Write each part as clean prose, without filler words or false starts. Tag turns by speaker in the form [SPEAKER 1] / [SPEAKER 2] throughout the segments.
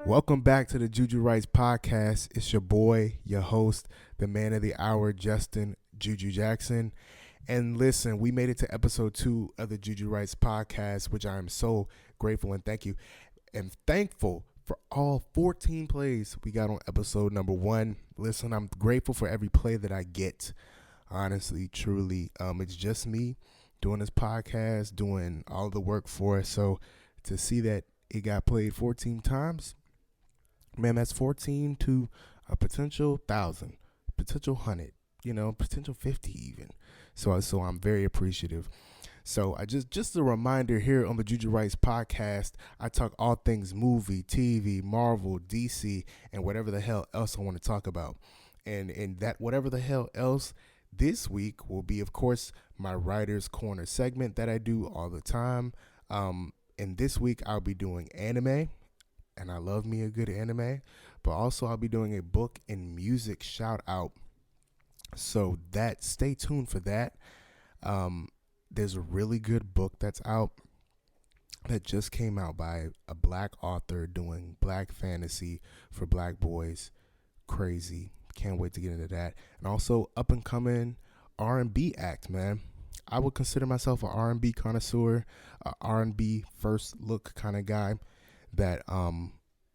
[SPEAKER 1] Welcome back to the Juju Rights Podcast. It's your boy, your host, the man of the hour, Justin Juju Jackson. And listen, we made it to episode 2 of the Juju Rights Podcast, which I am so grateful and thankful for all 14 plays we got on episode number 1. Listen, I'm grateful for every play that I get. Honestly, truly, it's just me doing this podcast, doing all the work for it. So to see that it got played 14 times, man, that's 14 to a potential 1,000, potential 100, potential 50 even. So I'm very appreciative. So I just a reminder here on the Juju Rights Podcast, I talk all things movie, TV, Marvel, DC, and whatever the hell else I want to talk about. And that whatever the hell else this week will be, of course, my Writer's Corner segment that I do all the time. And this week I'll be doing anime, and I love me a good anime, but also I'll be doing a book and music shout out. So stay tuned for that. There's a really good book that's out that just came out by a black author doing black fantasy for black boys. Crazy. Can't wait to get into that. And also up and coming R&B act, man. I would consider myself an R&B connoisseur, a R&B first look kind of guy that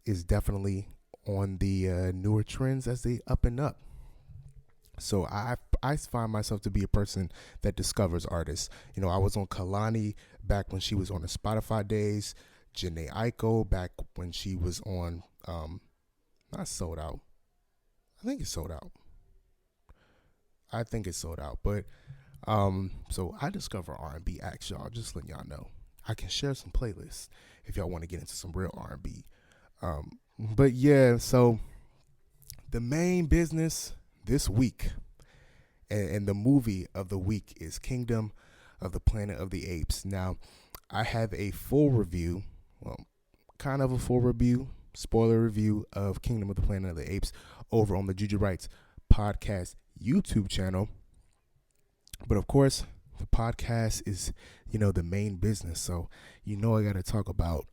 [SPEAKER 1] is definitely on the newer trends as they up and up. So I find myself to be a person that discovers artists. I was on Kalani back when she was on the Spotify days, Janae Aiko back when she was on not Sold Out. I think it's Sold Out. But so I discover R&B acts, y'all. Just letting y'all know. I can share some playlists if y'all want to get into some real R&B. But yeah, so the main business this week and the movie of the week is Kingdom of the Planet of the Apes. Now, I have a full review, kind of a full review, spoiler review of Kingdom of the Planet of the Apes over on the Juju Rights Podcast YouTube channel. But of course, the podcast is, the main business. So, I got to talk about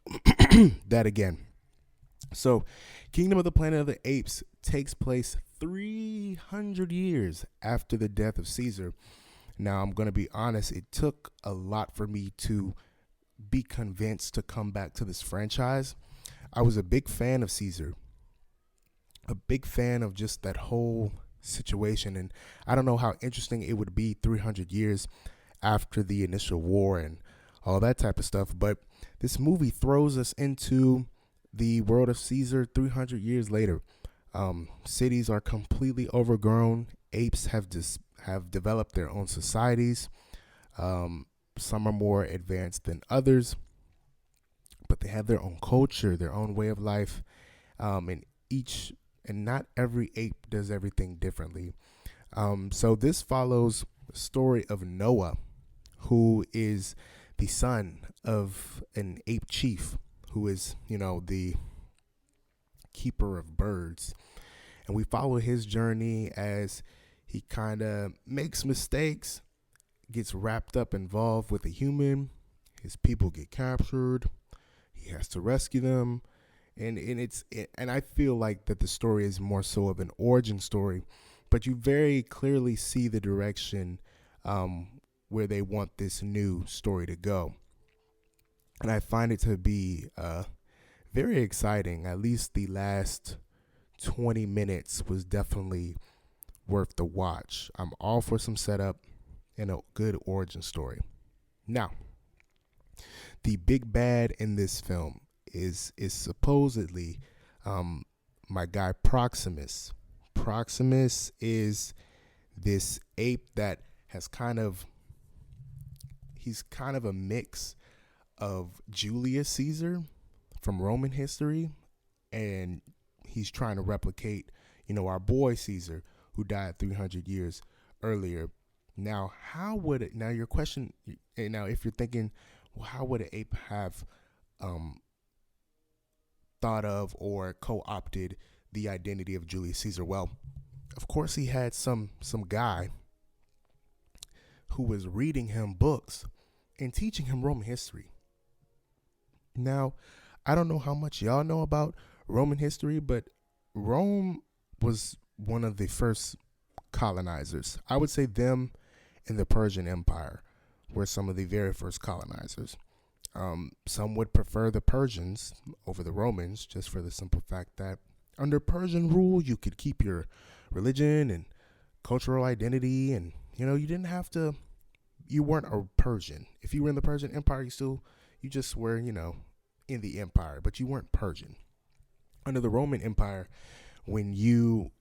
[SPEAKER 1] that again. So, Kingdom of the Planet of the Apes takes place 300 years after the death of Caesar. Now, I'm going to be honest, it took a lot for me to be convinced to come back to this franchise. I was a big fan of Caesar, a big fan of just that whole situation, and I don't know how interesting it would be 300 years after the initial war and all that type of stuff, but this movie throws us into the world of Caesar 300 years later. Cities are completely overgrown. Apes have developed their own societies. Some are more advanced than others, but they have their own culture, their own way of life, and not every ape does everything differently. So this follows the story of Noah, who is the son of an ape chief, who is, the keeper of birds. And we follow his journey as he kind of makes mistakes, gets wrapped up, involved with a human. His people get captured. He has to rescue them. And I feel like that the story is more so of an origin story, but you very clearly see the direction where they want this new story to go. And I find it to be very exciting. At least the last 20 minutes was definitely worth the watch. I'm all for some setup and a good origin story. Now, the big bad in this film is supposedly my guy Proximus. Proximus is this ape that he's kind of a mix of Julius Caesar from Roman history, and he's trying to replicate, our boy Caesar, who died 300 years earlier. Now, your question, now if you're thinking, well, how would an ape have thought of or co-opted the identity of Julius Caesar? Well, of course he had some guy who was reading him books and teaching him Roman history. Now, I don't know how much y'all know about Roman history, but Rome was one of the first colonizers. I would say them and the Persian Empire were some of the very first colonizers. Some would prefer the Persians over the Romans just for the simple fact that under Persian rule, you could keep your religion and cultural identity, and you didn't have to. You weren't a Persian. If you were in the Persian Empire, you just were, in the empire, but you weren't Persian. Under the Roman Empire, when you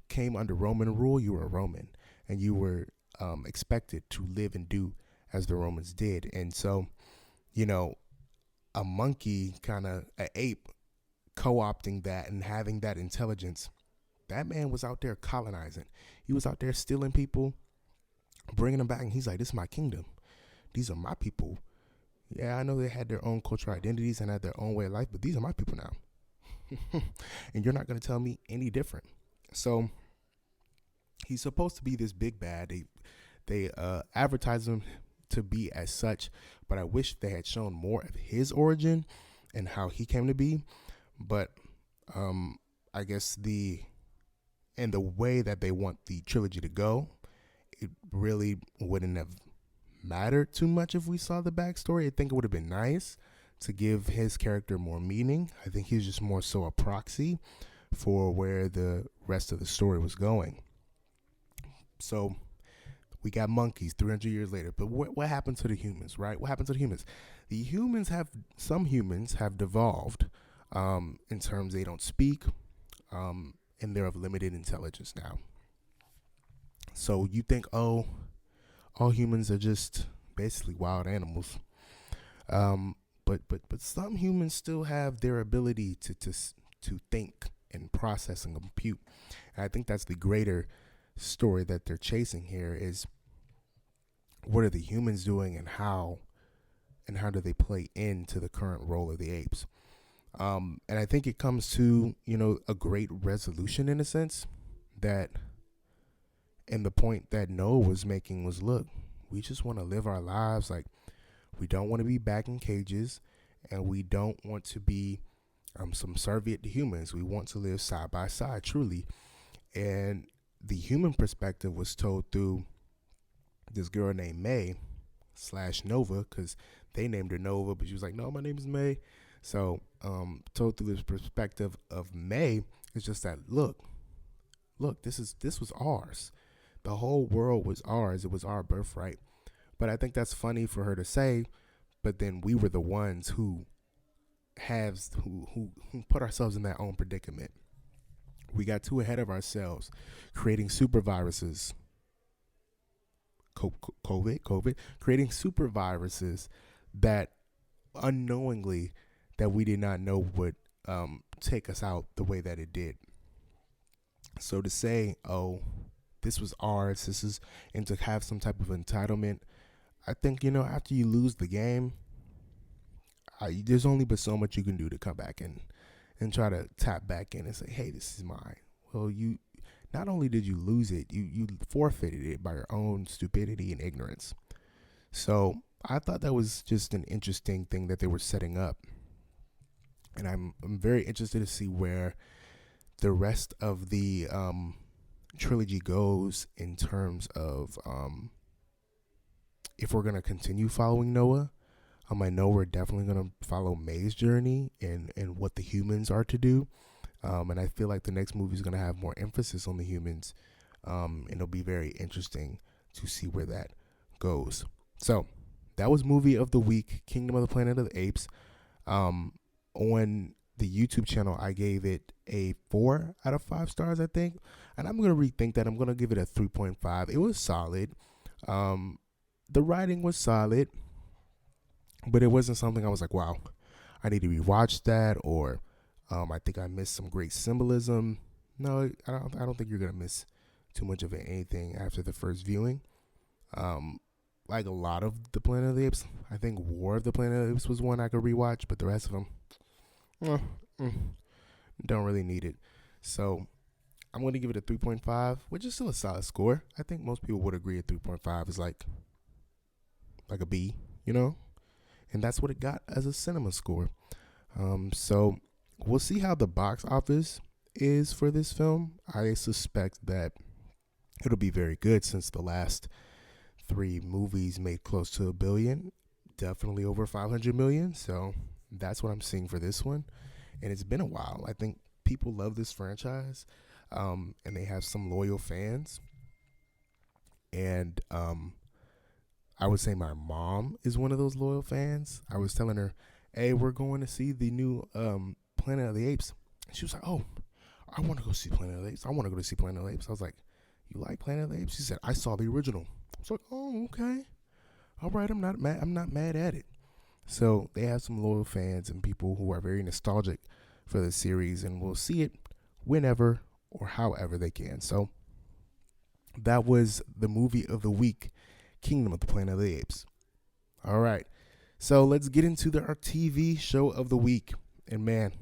[SPEAKER 1] came under Roman rule, you were a Roman, and you were expected to live and do as the Romans did. And so, a monkey, an ape, co-opting that and having that intelligence, that man was out there colonizing. He was out there stealing people, bringing them back, and he's like, this is my kingdom. These are my people. Yeah, I know they had their own cultural identities and had their own way of life, but these are my people now. And you're not going to tell me any different. So he's supposed to be this big bad. They advertise him to be as such, but I wish they had shown more of his origin and how he came to be. But I guess the way that they want the trilogy to go, it really wouldn't have mattered too much if we saw the backstory. I think it would have been nice to give his character more meaning. I think he's just more so a proxy for where the rest of the story was going. So we got monkeys 300 years later, but what happened to the humans, right? What happened to the humans? Some humans have devolved in terms they don't speak, and they're of limited intelligence now. So you think, oh, all humans are just basically wild animals. But some humans still have their ability to think and process and compute. And I think that's the greater story that they're chasing here is what are the humans doing and how do they play into the current role of the apes. And I think it comes to, a great resolution in a sense that, and the point that Noah was making was, look, we just want to live our lives. Like, we don't want to be back in cages, and we don't want to be subservient to humans. We want to live side by side, truly. And the human perspective was told through this girl named May / Nova, because they named her Nova, but she was like, no, my name is May. So told through this perspective of May, it's just that, look, this was ours. The whole world was ours. It was our birthright. But I think that's funny for her to say, but then we were the ones who put ourselves in that own predicament. We got too ahead of ourselves, creating super viruses. COVID, creating super viruses that unknowingly that we did not know would take us out the way that it did. So to say, oh, this was ours, and to have some type of entitlement, I think, after you lose the game, there's only but so much you can do to come back and try to tap back in and say, hey, this is mine. Well, you not only did you lose it, you forfeited it by your own stupidity and ignorance. So I thought that was just an interesting thing that they were setting up. And I'm very interested to see where the rest of the trilogy goes in terms of if we're going to continue following Noah. I know we're definitely going to follow May's journey and what the humans are to do. And I feel like the next movie is going to have more emphasis on the humans. And it'll be very interesting to see where that goes. So that was movie of the week, Kingdom of the Planet of the Apes. On the YouTube channel, I gave it a 4 out of 5 stars, I think. And I'm going to rethink that. I'm going to give it a 3.5. It was solid. The writing was solid, but it wasn't something I was like, wow, I need to rewatch that, or I think I missed some great symbolism. No, I don't think you're going to miss too much of anything after the first viewing. Like a lot of the Planet of the Apes, I think War of the Planet of the Apes was one I could rewatch, but the rest of them, don't really need it. So I'm going to give it a 3.5, which is still a solid score. I think most people would agree a 3.5 is like a B, and that's what it got as a cinema score. So We'll see how the box office is for this film. I suspect that it'll be very good since the last 3 movies made close to $1 billion, definitely over 500 million. So that's what I'm seeing for this one. And it's been a while. I think people love this franchise, and they have some loyal fans. And I would say my mom is one of those loyal fans. I was telling her, hey, we're going to see the new Planet of the Apes. And she was like, oh, I want to go see Planet of the Apes. I want to go to see Planet of the Apes. I was like, you like Planet of the Apes? She said, I saw the original. I was like, oh, okay. All right, I'm not mad at it. So they have some loyal fans and people who are very nostalgic for the series, and will see it whenever or however they can. So that was the movie of the week, Kingdom of the Planet of the Apes. All right. So let's get into our TV show of the week. And man,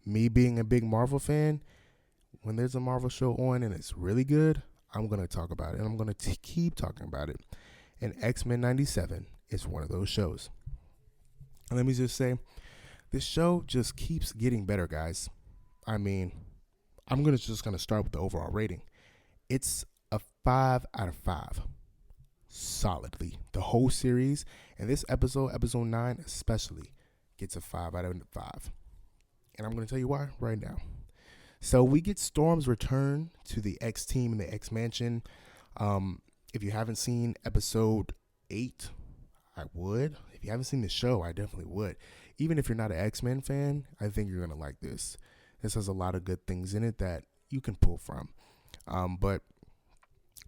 [SPEAKER 1] me being a big Marvel fan, when there's a Marvel show on and it's really good, I'm going to talk about it. And I'm going to keep talking about it. And X-Men 97 is one of those shows. And let me just say, this show just keeps getting better, guys. I mean, I'm just going to start with the overall rating. It's a 5 out of 5. Solidly. The whole series, and this episode 9 especially, gets a 5 out of 5. And I'm going to tell you why right now. So we get Storm's return to the X team in the X Mansion. If you haven't seen episode 8, I would. If you haven't seen the show, I definitely would. Even if you're not an X-Men fan, I think you're going to like this. This has a lot of good things in it that you can pull from. But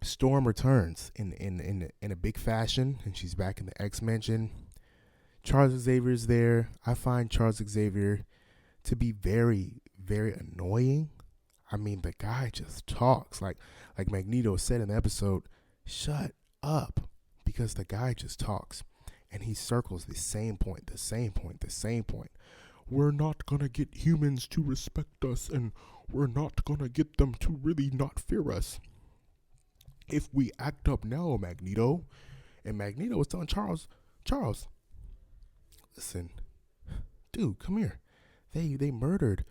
[SPEAKER 1] Storm returns in a big fashion, and she's back in the X Mansion. Charles Xavier's there. I find Charles Xavier to be very, very annoying. I mean, the guy just talks like Magneto said in the episode. Shut up, because the guy just talks, and he circles the same point. We're not gonna get humans to respect us, and we're not gonna get them to really not fear us if we act up now, Magneto. And Magneto was telling Charles, listen, dude, come here. They murdered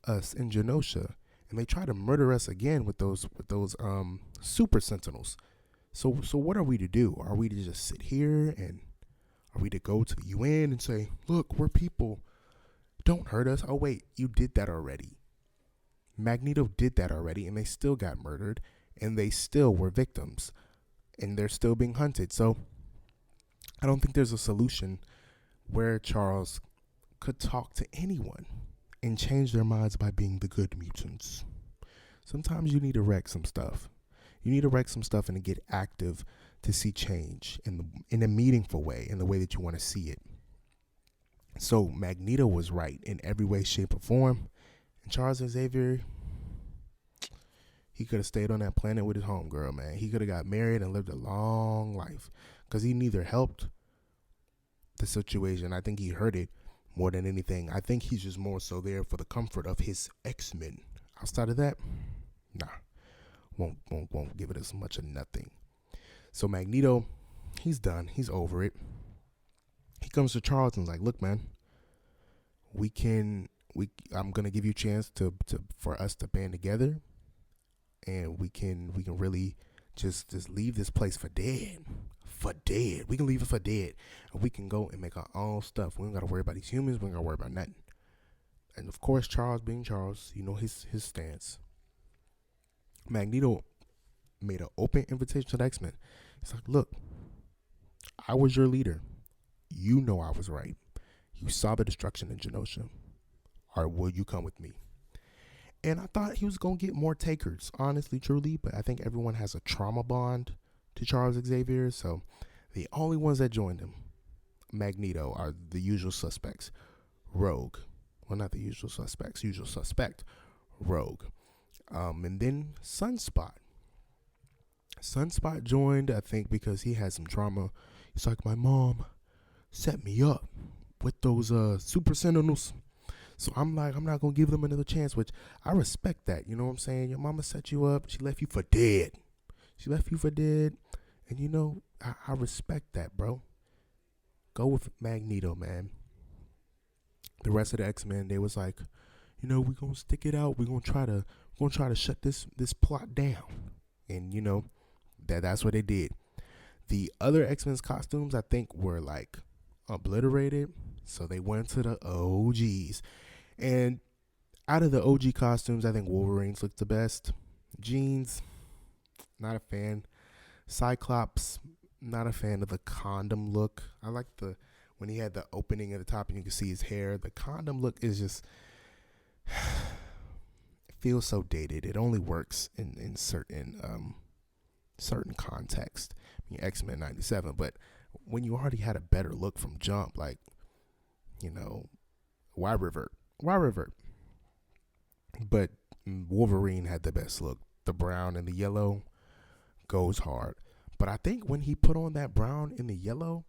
[SPEAKER 1] us in Genosha, and they tried to murder us again with those super sentinels. So what are we to do? Are we to just sit here, and are we to go to the UN and say, look, we're people, don't hurt us? Oh wait, you did that already. Magneto did that already, and they still got murdered, and they still were victims, and they're still being hunted. So I don't think there's a solution where Charles could talk to anyone and change their minds by being the good mutants. Sometimes you need to wreck some stuff. You need to wreck some stuff and to get active to see change in a meaningful way, in the way that you want to see it. So Magneto was right in every way, shape, or form. And Charles Xavier, he could have stayed on that planet with his homegirl, man. He could have got married and lived a long life, because he neither helped the situation. I think he hurt it more than anything. I think he's just more so there for the comfort of his X-Men. Outside of that, nah. Won't give it as much of nothing. So Magneto, he's done. He's over it. He comes to Charles and's like, look, man, I'm gonna give you a chance for us to band together, and we can really just leave this place for dead. We can leave it for dead, and we can go and make our own stuff. We don't gotta worry about these humans. We don't gotta worry about nothing. And of course, Charles being Charles, you know his stance. Magneto made an open invitation to the X-Men. He's like, look, I was your leader. You know I was right. You saw the destruction in Genosha. Or will you come with me? And I thought he was going to get more takers, honestly, truly. But I think everyone has a trauma bond to Charles Xavier. So the only ones that joined him, Magneto, are the usual suspects. Rogue. Well, not the usual suspects. Usual suspect. Rogue. And then Sunspot. Sunspot joined, I think, because he had some trauma. He's like, my mom set me up with those super sentinels. So I'm like, I'm not going to give them another chance, which I respect that. You know what I'm saying? Your mama set you up. She left you for dead. And, you know, I respect that, bro. Go with Magneto, man. The rest of the X-Men, they was like, we're gonna stick it out. We're gonna try to shut this plot down. And that's what they did. The other X-Men's costumes, I think, were like obliterated. So they went to the OGs. And out of the OG costumes, I think Wolverine's looked the best. Jeans, not a fan. Cyclops, not a fan of the condom look. I like when he had the opening at the top and you can see his hair. The condom look is just, it feels so dated. It only works in certain context. I mean, X-Men 97, but when you already had a better look from jump, like, why revert? But Wolverine had the best look. The brown and the yellow goes hard. But I think when he put on that brown and the yellow,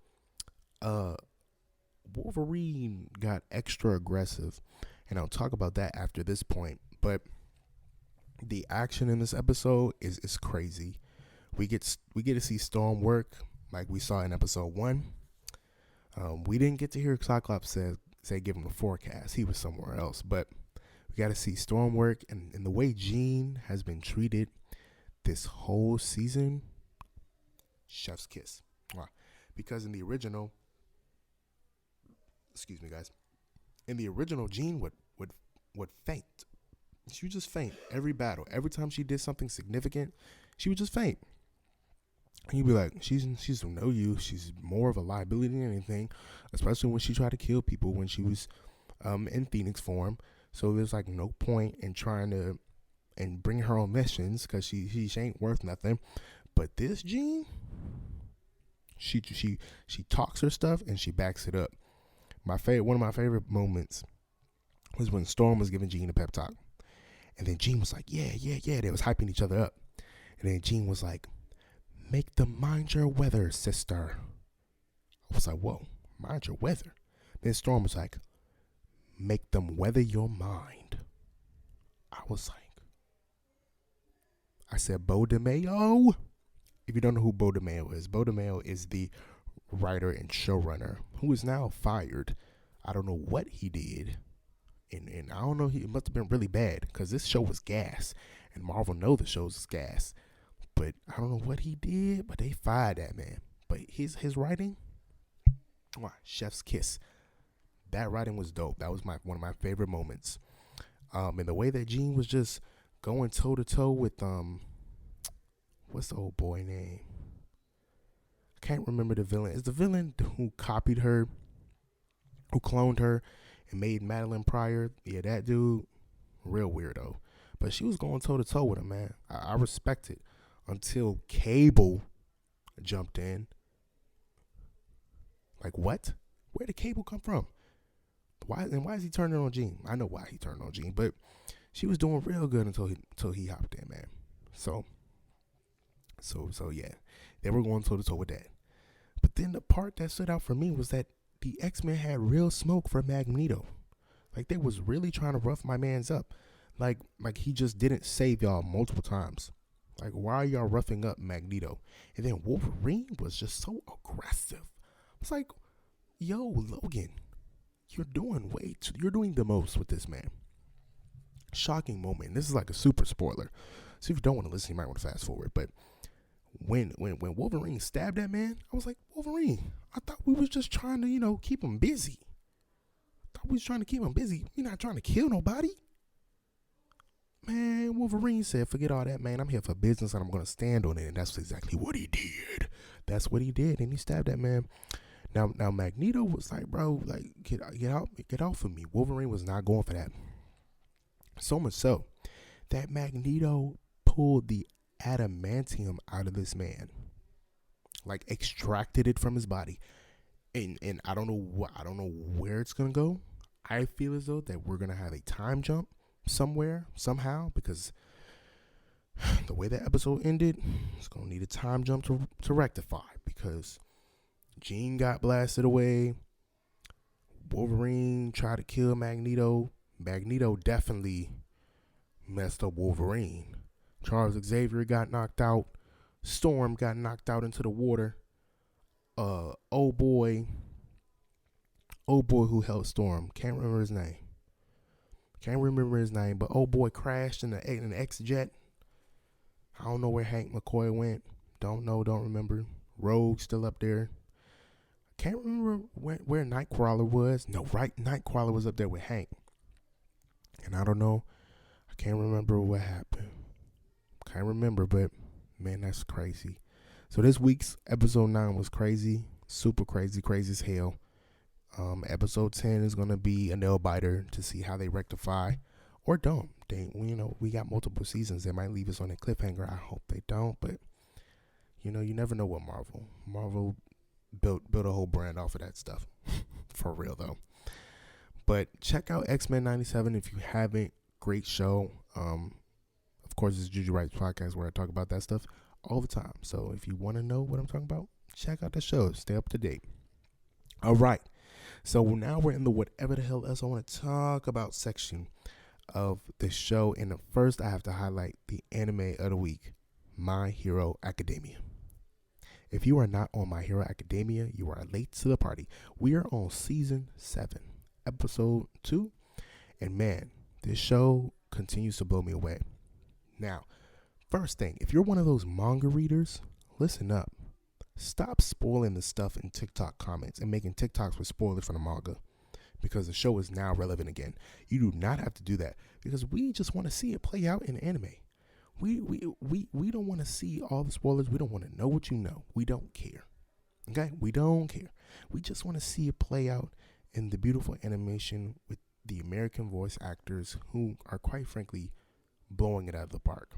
[SPEAKER 1] Wolverine got extra aggressive. And I'll talk about that after this point. But the action in this episode is crazy. We get to see Storm work like we saw in episode 1. We didn't get to hear Cyclops say give him a forecast. He was somewhere else. But we got to see Storm work. And the way Jean has been treated this whole season, chef's kiss. Why? Because in the original, excuse me, guys, in the original, Jean would faint. She would just faint every battle. Every time she did something significant, she would just faint. And you'd be like, she's of no use. She's more of a liability than anything, especially when she tried to kill people when she was in Phoenix form. So there's like no point in trying to and bring her on missions because she ain't worth nothing. But this Jean, she talks her stuff and she backs it up. One of my favorite moments was when Storm was giving Jean a pep talk. And then Jean was like, yeah. They was hyping each other up. And then Jean was like, make them mind your weather, sister. I was like, whoa, mind your weather. Then Storm was like, make them weather your mind. I was like, I said, Bo DeMayo. If you don't know who Bo DeMayo is the writer and showrunner who is now fired. I don't know what he did. And I don't know, it must have been really bad because this show was gas. And Marvel know the shows is gas. But I don't know what he did, but they fired that man. But his writing, chef's kiss. That writing was dope. That was one of my favorite moments. And the way that Jean was just going toe to toe with what's the old boy name? I can't remember the villain. Is the villain who copied her, who cloned her, and made Madeline Pryor? Yeah, that dude, real weirdo. But she was going toe to toe with him, man. I respect it until Cable jumped in. Like, what? Where did Cable come from? Why is he turning on Jean? I know why he turned on Jean, but she was doing real good until he hopped in, man. So yeah, they were going toe to toe with that. But then the part that stood out for me was that the X-Men had real smoke for Magneto. Like, they was really trying to rough my man's up. Like he just didn't save y'all multiple times. Like, why are y'all roughing up Magneto? And then Wolverine was just so aggressive. It's like, yo, Logan, you're doing the most with this man. Shocking moment. This is like a super spoiler. So if you don't want to listen, you might want to fast forward. But when Wolverine stabbed that man, I was like, Wolverine, I thought we was just trying to, keep him busy. We're not trying to kill nobody. Man, Wolverine said, forget all that, man. I'm here for business and I'm going to stand on it. And that's exactly what he did. That's what he did. And he stabbed that man. Now Magneto was like, bro, like, get off of me. Wolverine was not going for that. So much so that Magneto pulled the adamantium out of this man, like extracted it from his body, and I don't know where it's gonna go. I feel as though that we're gonna have a time jump somewhere somehow, because the way that episode ended, it's gonna need a time jump to rectify, because Jean got blasted away. Wolverine tried to kill Magneto. Magneto definitely messed up Wolverine. Charles Xavier got knocked out. Storm got knocked out into the water. Old boy who held Storm, can't remember his name. Can't remember his name, but old boy crashed in an X jet. I don't know where Hank McCoy went. Don't know, don't remember. Rogue still up there. Can't remember where Nightcrawler was. No, right, Nightcrawler was up there with Hank. And I don't know. I can't remember what happened. Can't remember, but man, that's crazy. So this week's episode 9 was crazy. Super crazy, crazy as hell. Episode 10 is going to be a nail biter to see how they rectify or don't. We got multiple seasons. They might leave us on a cliffhanger. I hope they don't, but you never know what Marvel built a whole brand off of that stuff. For real though. But check out X-Men 97 if you haven't. Great show. Of course, it's Juju Wright's podcast where I talk about that stuff all the time. So if you want to know what I'm talking about, check out the show. Stay up to date. All right. So now we're in the whatever the hell else I want to talk about section of the show. And first, I have to highlight the anime of the week, My Hero Academia. If you are not on My Hero Academia, you are late to the party. We are on season 7, episode 2. And man, this show continues to blow me away. Now, first thing, if you're one of those manga readers, listen up. Stop spoiling the stuff in TikTok comments and making TikToks with spoilers from the manga, because the show is now relevant again. You do not have to do that, because we just want to see it play out in anime. We don't want to see all the spoilers. We don't want to know what you know. We don't care. Okay? We don't care. We just want to see it play out in the beautiful animation with the American voice actors who are, quite frankly, blowing it out of the park.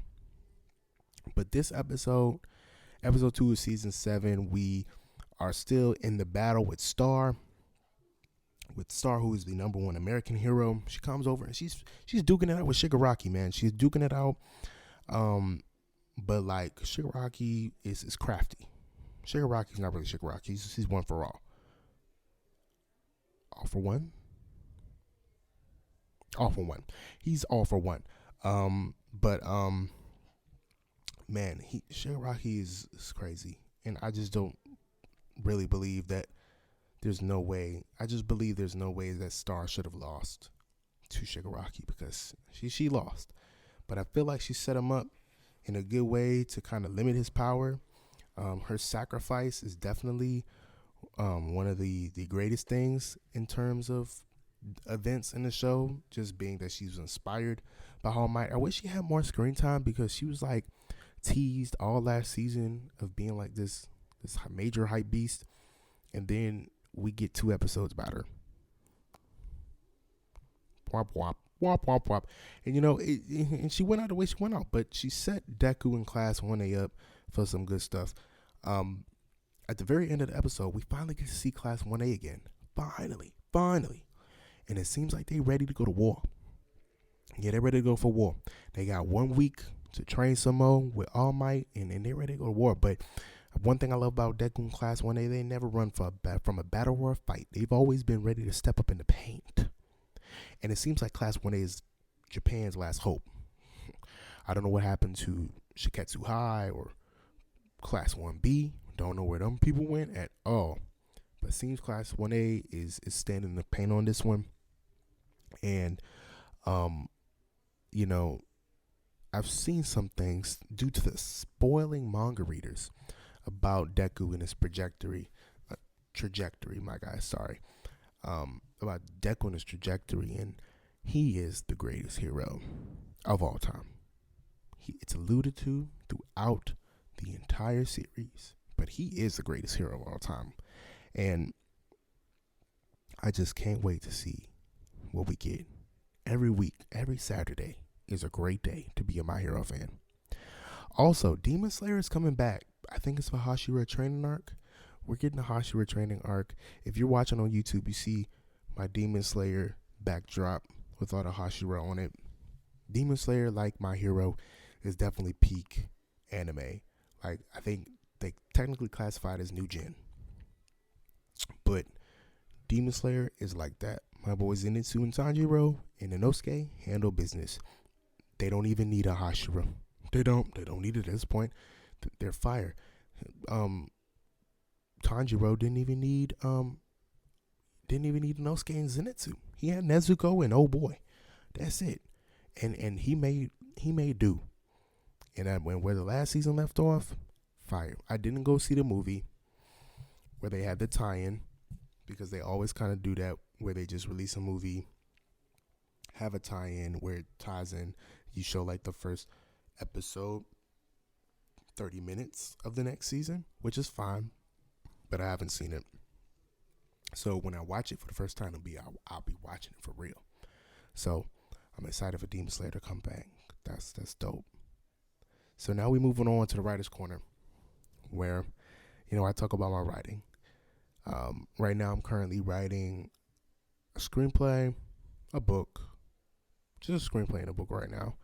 [SPEAKER 1] But this episode 2 of season 7, we are still in the battle with Star. With Star, who is the number 1 American hero. She comes over and she's duking it out with Shigaraki, man. She's duking it out. But like Shigaraki is crafty. Shigaraki's not really Shigaraki. He's one for all. All for one? All for one. He's all for one. Man, Shigaraki is crazy. And I just don't really believe that there's no way. I just believe there's no way that Star should have lost to Shigaraki, because she lost. But I feel like she set him up in a good way to kind of limit his power. Her sacrifice is definitely one of the greatest things in terms of events in the show, just being that she was inspired by All Might. I wish she had more screen time, because she was like teased all last season of being like this major hype beast, and then we get 2 episodes about her. Wop wop wop wop wop, and and she went out the way she went out, but she set Deku in Class 1A up for some good stuff. At the very end of the episode, we finally get to see Class 1A again. Finally. And it seems like they're ready to go to war. Yeah, they're ready to go for war. They got 1 week to train some more with All Might, and they're ready to go to war. But one thing I love about Deku in Class 1A, they never run from a battle or a fight. They've always been ready to step up in the paint. And it seems like Class 1A is Japan's last hope. I don't know what happened to Shiketsu High or Class 1B. Don't know where them people went at all. But it seems Class 1A is standing in the paint on this one. And, I've seen some things due to the spoiling manga readers about Deku and his trajectory, my guy, sorry. About Deku and his trajectory, and he is the greatest hero of all time. It's alluded to throughout the entire series, but he is the greatest hero of all time. And I just can't wait to see what we get. Every week, every Saturday is a great day to be a My Hero fan. Also, Demon Slayer is coming back. I think it's for Hashira training arc. We're getting a Hashira training arc. If you're watching on YouTube, you see my Demon Slayer backdrop with all the Hashira on it. Demon Slayer, like My Hero, is definitely peak anime. Like, I think they technically classify it as new gen. But Demon Slayer is like that. My boys Zenitsu and Tanjiro and Inosuke handle business. They don't even need a Hashira. They don't need it at this point. They're fire. Tanjiro didn't even need Inosuke and Zenitsu. He had Nezuko and oh boy. That's it. And he made do. And when where the last season left off, fire. I didn't go see the movie where they had the tie-in, because they always kind of do that, where they just release a movie, have a tie-in where it ties in. You show like the first episode, 30 minutes of the next season, which is fine, but I haven't seen it. So when I watch it for the first time, I'll be watching it for real. So I'm excited for Demon Slayer to come back. That's dope. So now we're moving on to the Writer's Corner, where, I talk about my writing. Right now I'm currently writing a screenplay, a book, just a screenplay and a book right now.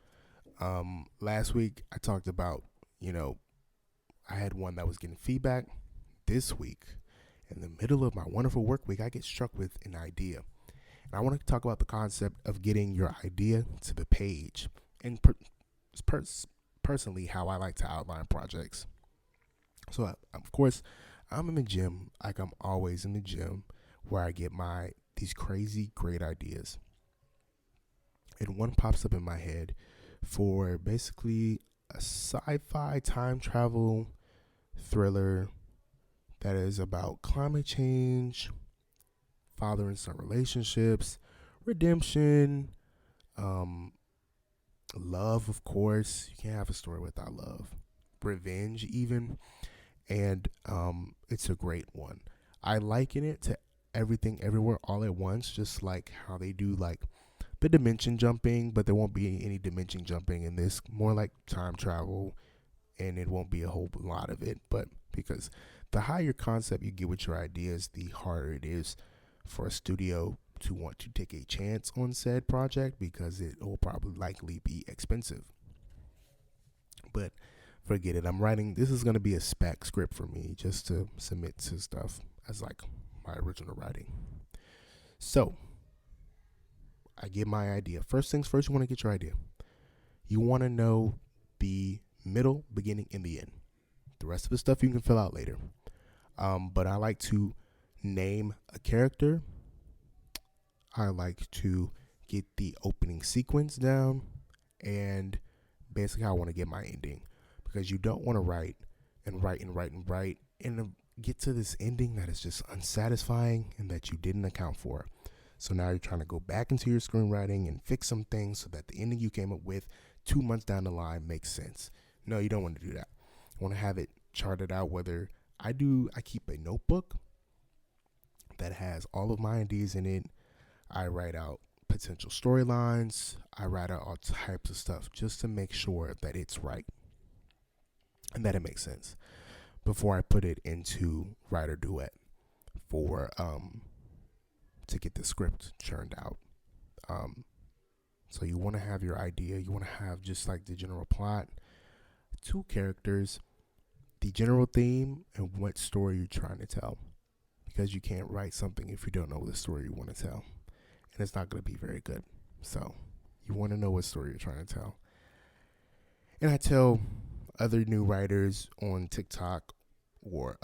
[SPEAKER 1] Last week I talked about, I had one that was getting feedback. This week, in the middle of my wonderful work week, I get struck with an idea. And I want to talk about the concept of getting your idea to the page, and personally how I like to outline projects. So, of course, I'm in the gym, like I'm always in the gym, where I get these crazy great ideas. And one pops up in my head for basically a sci-fi time travel thriller that is about climate change, father and son relationships, redemption, love, of course. You can't have a story without love. Revenge, even. And it's a great one. I liken it to Everything Everywhere All at Once, just like how they do like the dimension jumping, but there won't be any dimension jumping in this. More like time travel, and it won't be a whole lot of it. But because the higher concept you get with your ideas, the harder it is for a studio to want to take a chance on said project, because it will probably likely be expensive. But forget it. This is going to be a spec script for me, just to submit to stuff as like my original writing. So I get my idea. First things first, you want to get your idea. You want to know the middle, beginning, and the end. The rest of the stuff you can fill out later. But I like to name a character. I like to get the opening sequence down, and basically I want to get my ending, because you don't want to write and get to this ending that is just unsatisfying and that you didn't account for. So now you're trying to go back into your screenwriting and fix some things so that the ending you came up with 2 months down the line makes sense. No, you don't want to do that. You want to have it charted out. Whether I keep a notebook that has all of my ideas in it. I write out potential storylines. I write out all types of stuff just to make sure that it's right and that it makes sense before I put it into Writer Duet for to get the script churned out. So you want to have your idea. You want to have just like the general plot, 2 characters, the general theme, and what story you're trying to tell. Because you can't write something if you don't know the story you want to tell. And it's not going to be very good. So you want to know what story you're trying to tell. And I tell other new writers on TikTok or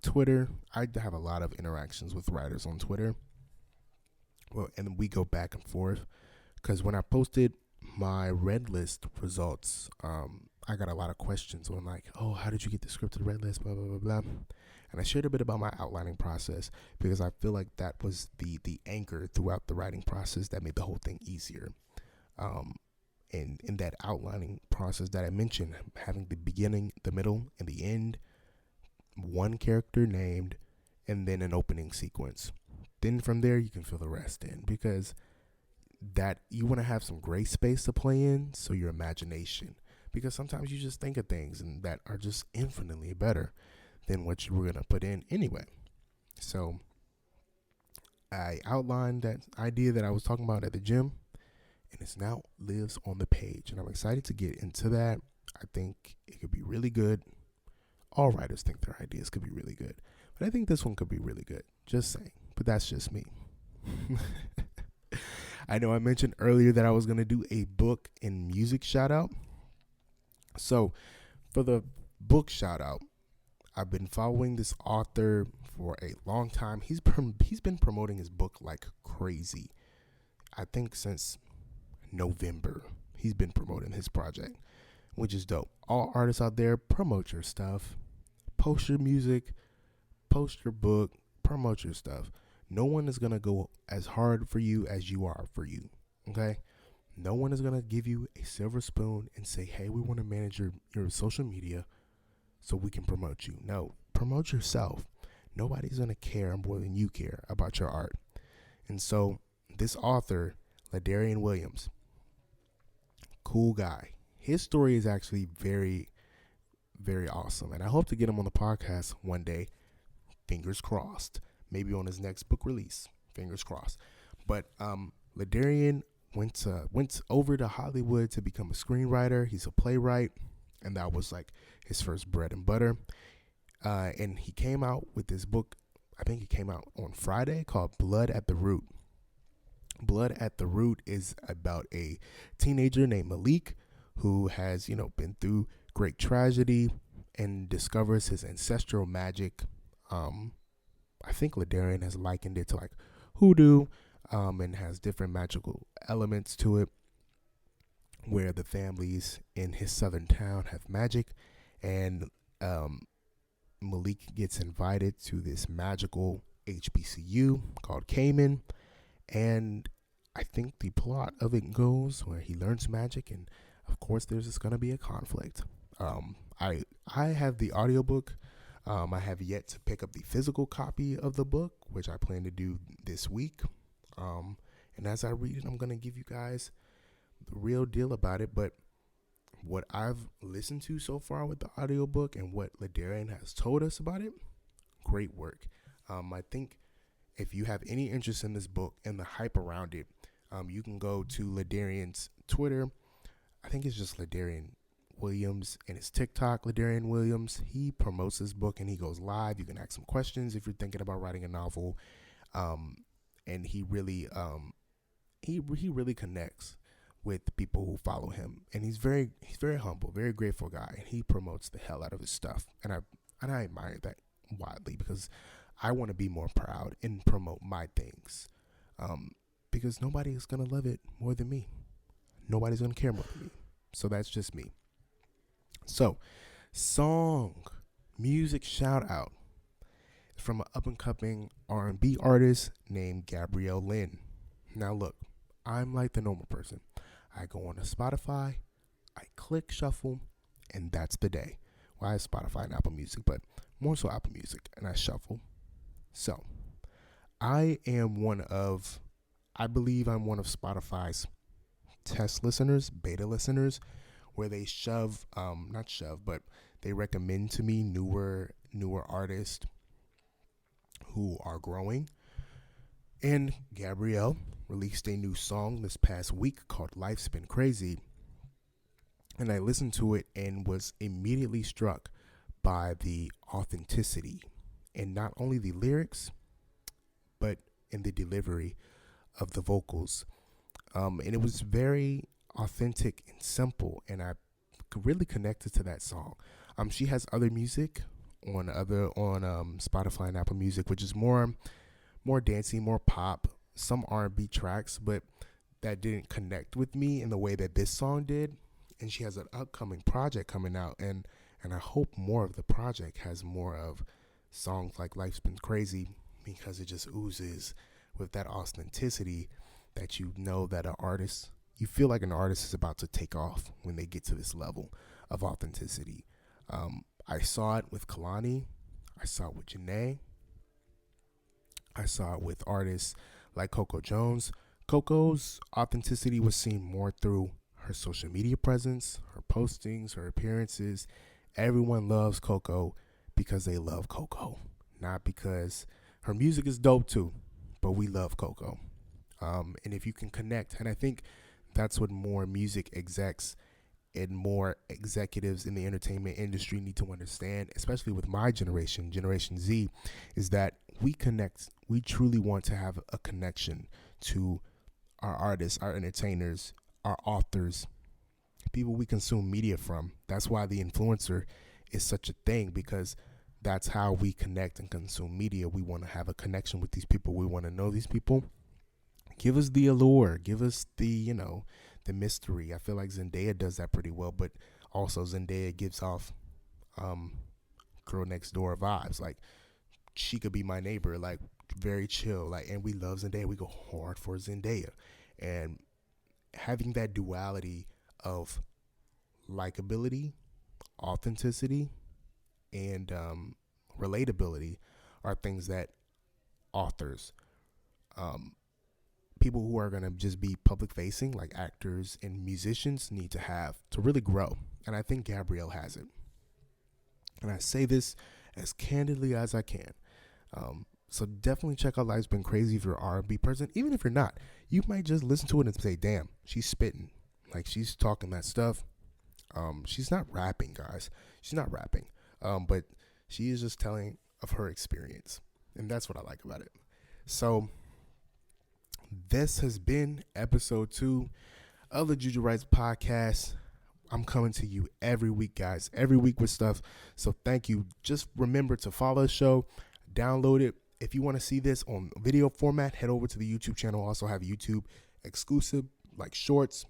[SPEAKER 1] Twitter. I have a lot of interactions with writers on Twitter. Well, and we go back and forth, because when I posted my red list results, I got a lot of questions on like, oh, how did you get the script to the red list, blah, blah, blah, blah. And I shared a bit about my outlining process, because I feel like that was the anchor throughout the writing process that made the whole thing easier. And in that outlining process that I mentioned, having the beginning, the middle, and the end, one character named, and then an opening sequence. Then from there, you can fill the rest in, because that you want to have some gray space to play in, so your imagination, because sometimes you just think of things and that are just infinitely better than what you were going to put in anyway. So I outlined that idea that I was talking about at the gym, and it now lives on the page, and I'm excited to get into that. I think it could be really good. All writers think their ideas could be really good, but I think this one could be really good. Just saying. But that's just me. I know I mentioned earlier that I was going to do a book and music shout out. So for the book shout out, I've been following this author for a long time. He's been promoting his book like crazy. I think since November, he's been promoting his project, which is dope. All artists out there, promote your stuff, post your music, post your book, promote your stuff. No one is going to go as hard for you as you are for you. Okay? No one is going to give you a silver spoon and say, hey, we want to manage your social media so we can promote you. No, promote yourself. Nobody's going to care more than you care about your art. And so this author, Ladarian Williams, cool guy. His story is actually very, very awesome. And I hope to get him on the podcast one day. Fingers crossed. Maybe on his next book release. Fingers crossed. But Ladarian went over to Hollywood to become a screenwriter. He's a playwright. And that was like his first bread and butter. And he came out with this book. I think it came out on Friday, called Blood at the Root. Blood at the Root is about a teenager named Malik who has, been through great tragedy and discovers his ancestral magic. I think Ladarian has likened it to like hoodoo, and has different magical elements to it, where the families in his southern town have magic, and Malik gets invited to this magical HBCU called Cayman, and I think the plot of it goes where he learns magic, and of course there's just gonna be a conflict. I have the audiobook. I have yet to pick up the physical copy of the book, which I plan to do this week. And as I read it, I'm gonna give you guys the real deal about it. But what I've listened to so far with the audiobook and what Ladarian has told us about it, great work. I think if you have any interest in this book and the hype around it, you can go to Ladarian's Twitter. I think it's just Ladarian Williams, and his TikTok, Ladarian Williams. He promotes this book and he goes live. You can ask him questions if you're thinking about writing a novel. And he really connects with people who follow him, and he's very humble, very grateful guy, and he promotes the hell out of his stuff, and I admire that widely, because I want to be more proud and promote my things, because nobody is gonna love it more than me. Nobody's gonna care more than me. So that's just me. So, music shout out from an up and coming R&B artist named Gabrielle Lynn. Now look, I'm like the normal person. I go on to Spotify, I click shuffle, and that's the day. Well, I have Spotify and Apple Music, but more so Apple Music, and I shuffle. So, I believe I'm one of Spotify's test listeners, beta listeners, where they but they recommend to me newer artists who are growing. And Gabrielle released a new song this past week called Life's Been Crazy. And I listened to it and was immediately struck by the authenticity, and not only the lyrics, but in the delivery of the vocals. And it was very authentic and simple, and I really connected to that song. She has other music on Spotify and Apple Music, which is more dancey, more pop, some R&B tracks, but that didn't connect with me in the way that this song did. And she has an upcoming project coming out, and I hope more of the project has more of songs like Life's Been Crazy, because it just oozes with that authenticity that you feel like an artist is about to take off when they get to this level of authenticity. I saw it with Kalani. I saw it with Janae. I saw it with artists like Coco Jones. Coco's authenticity was seen more through her social media presence, her postings, her appearances. Everyone loves Coco because they love Coco, not because her music is dope too, but we love Coco. And if you can connect, and I think that's what more music execs and more executives in the entertainment industry need to understand, especially with my Generation Z, is that we connect. We truly want to have a connection to our artists, our entertainers, our authors, people we consume media from. That's why the influencer is such a thing, because that's how we connect and consume media. We want to have a connection with these people. We want to know these people. Give us the allure. Give us the, the mystery. I feel like Zendaya does that pretty well, but also Zendaya gives off girl next door vibes. Like, she could be my neighbor, like, very chill. Like, and we love Zendaya. We go hard for Zendaya. And having that duality of likability, authenticity, and relatability are things that authors, people who are going to just be public facing, like actors and musicians, need to have to really grow. And I think Gabrielle has it. And I say this as candidly as I can. So definitely check out Life's Been Crazy if you're an R&B person. Even if you're not, you might just listen to it and say, damn, she's spitting. Like, she's talking that stuff. She's not rapping, guys. She's not rapping. But she is just telling of her experience. And that's what I like about it. So this has been episode 2 of the Juju Writes podcast. I'm coming to you every week, guys. Every week with stuff. So thank you. Just remember to follow the show. Download it. If you want to see this on video format, head over to the YouTube channel. Also have YouTube exclusive, like shorts,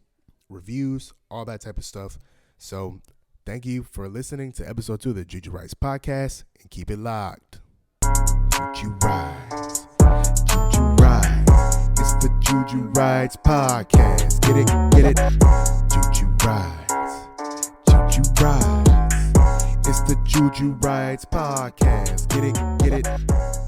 [SPEAKER 1] reviews, all that type of stuff. So thank you for listening to episode 2 of the Juju Writes podcast, and keep it locked. Juju Writes. Juju Writes. It's the Juju Writes podcast. Get it? Juju Writes. Juju Writes. It's the Juju Writes podcast. Get it?